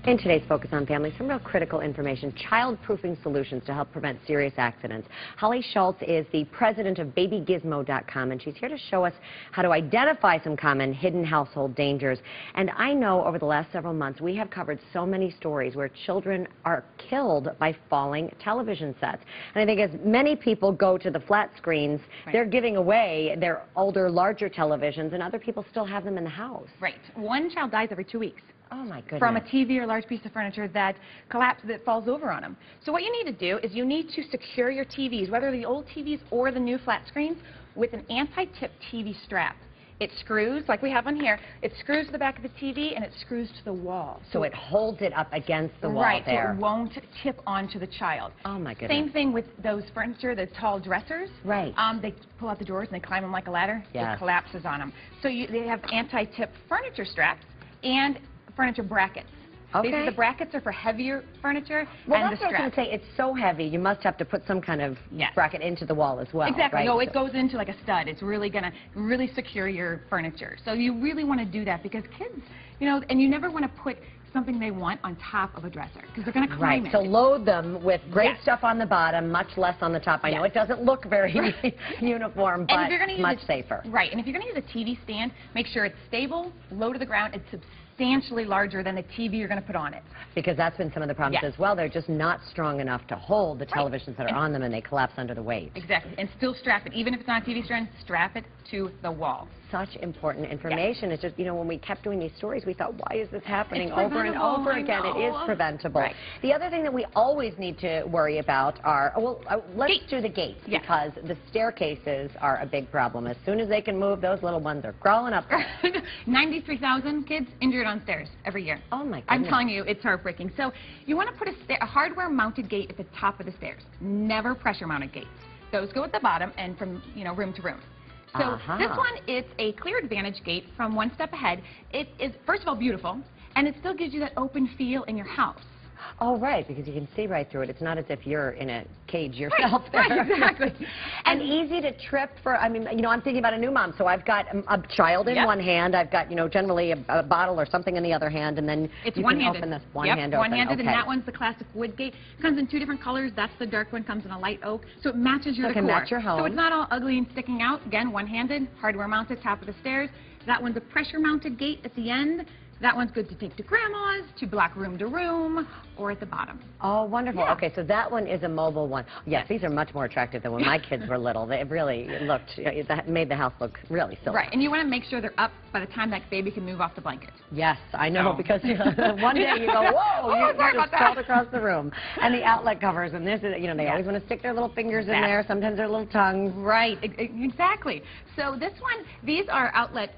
In today's Focus on Family, some real critical information, child-proofing solutions to help prevent serious accidents. Holly Schultz is the president of babygizmo.com, and she's here to show us how to identify some common hidden household dangers. And I know over the last several months we have covered so many stories where children are killed by falling television sets. And I think as many people go to the flat screens, they're giving away their older, larger televisions, and other people still have them in the house. Right. One child dies every 2 weeks. Oh, my goodness. From a TV or large piece of furniture that collapses, that falls over on them. So what you need to do is you need to secure your TVs, whether the old TVs or the new flat screens, with an anti-tip TV strap. It screws, like we have on here, it screws to the back of the TV and it screws to the wall. So it holds it up against the wall there. Right, so it won't tip onto the child. Oh, my goodness. Same thing with those furniture, the tall dressers. Right. They pull out the drawers and they climb them like a ladder. Yes. It collapses on them. So they have anti-tip furniture straps and furniture brackets. Okay. The brackets are for heavier furniture, well, and that's the what I was going to say. It's so heavy, you must have to put some kind of bracket into the wall as well. Exactly. Right? No, it goes into like a stud. It's really going to secure your furniture. So you really want to do that because kids, you know, and you never want to put something they want on top of a dresser because they're going to climb it. So load them with great stuff on the bottom, much less on the top. I know it doesn't look very uniform, but and if you're much safer. Right. And if you're going to use a TV stand, make sure it's stable, low to the ground. It's substantially larger than the TV you're going to put on it. Because that's been some of the problems as well. They're just not strong enough to hold the televisions that are on them, and they collapse under the weight. Exactly. And still strap it. Even if it's not a TV stand, strap it to the wall. Such important information. It's just, you know, when we kept doing these stories, we thought, why is this happening over and over again? It is preventable. Right. The other thing that we always need to worry about are, let's do the gates, because the staircases are a big problem. As soon as they can move, those little ones are crawling up. 93,000 kids injured on stairs every year. Oh, my goodness. I'm telling you, it's heartbreaking. So you want to put a hardware-mounted gate at the top of the stairs. Never pressure-mounted gates. Those go at the bottom and from, you know, room to room. So this one, it's a clear advantage gate from one step ahead. It is, first of all, beautiful, and it still gives you that open feel in your house. Oh, right, because you can see right through it. It's not as if you're in a cage yourself there. Right, exactly. And easy to trip for, I mean, you know, I'm thinking about a new mom, so I've got a child in one hand, I've got, you know, generally a bottle or something in the other hand, and then it's you can open this one-hand open. One-handed, and that one's the classic wood gate. It comes in 2 different colors. That's the dark one, comes in a light oak, so it matches your decor. So it can match your home. So it's not all ugly and sticking out. Again, one-handed, hardware-mounted, top of the stairs. That one's a pressure-mounted gate at the end. That one's good to take to grandma's, to block room to room, or at the bottom. Oh, wonderful. Yeah. Okay, so that one is a mobile one. Yes, these are much more attractive than when my kids were little. They really looked, it made the house look really silly. Right, and you want to make sure they're up by the time that baby can move off the blanket. Yes, I know, because one day you go, whoa, you just crawled across the room. And the outlet covers, and this is, you know, they always want to stick their little fingers in there, sometimes their little tongues. Right, exactly. So this one, these are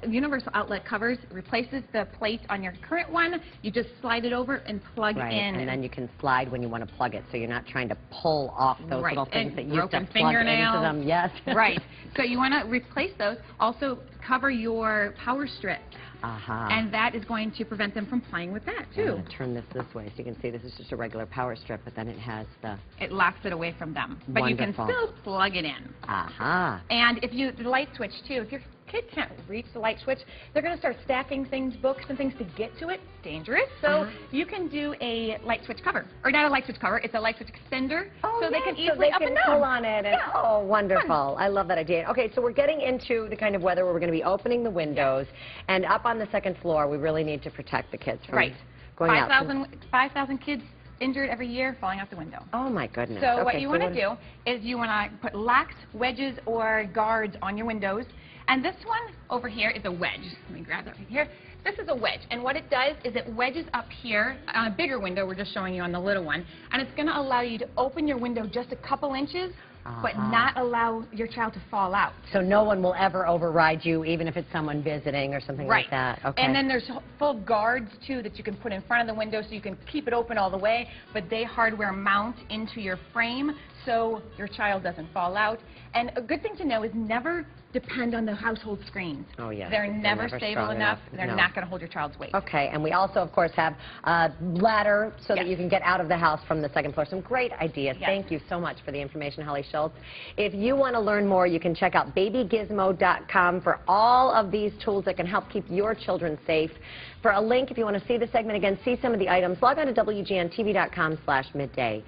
universal outlet covers, replaces the plate on your current one. You just slide it over and plug in. And then you can slide when you want to plug it, so you're not trying to pull off those little things that used to plug into them. Yes. Right. So you want to replace those. Also cover your power strip. And that is going to prevent them from playing with that, too. I'm going to turn this way so you can see this is just a regular power strip, but then it has the... It locks it away from them. But you can still plug it in. And if you, the light switch, too, if your kid can't reach the light switch, they're going to start stacking things, books and things to get to it. Dangerous. So you can do a light switch cover. Or not a light switch cover, it's a light switch extender. So they can easily up and down. Pull on it. And, oh, wonderful. I love that idea. Okay, so we're getting into the kind of weather where we're going to be opening the windows. And up on the second floor, we really need to protect the kids from going out. 5,000 kids injured every year falling out the window. Oh, my goodness. So what you want to do is you want to put locks, wedges, or guards on your windows. And this one over here is a wedge. Let me grab that right here. This is a wedge, and what it does is it wedges up here on a bigger window. We're just showing you on the little one, and it's going to allow you to open your window just a couple inches, but not allow your child to fall out. So no one will ever override you, even if it's someone visiting or something like that. Okay. And then there's full guards, too, that you can put in front of the window so you can keep it open all the way, but they hardware mount into your frame so your child doesn't fall out. And a good thing to know is never depend on the household screens. Oh, yes. They're never stable enough. They're No. not going to hold your child's weight. Okay, and we also, of course, have a ladder so that Yes. you can get out of the house from the second floor. Some great ideas. Yes. Thank you so much for the information, Holly Schultz. If you want to learn more, you can check out babygizmo.com for all of these tools that can help keep your children safe. For a link, if you want to see the segment again, see some of the items, log on to WGNTV.com/midday.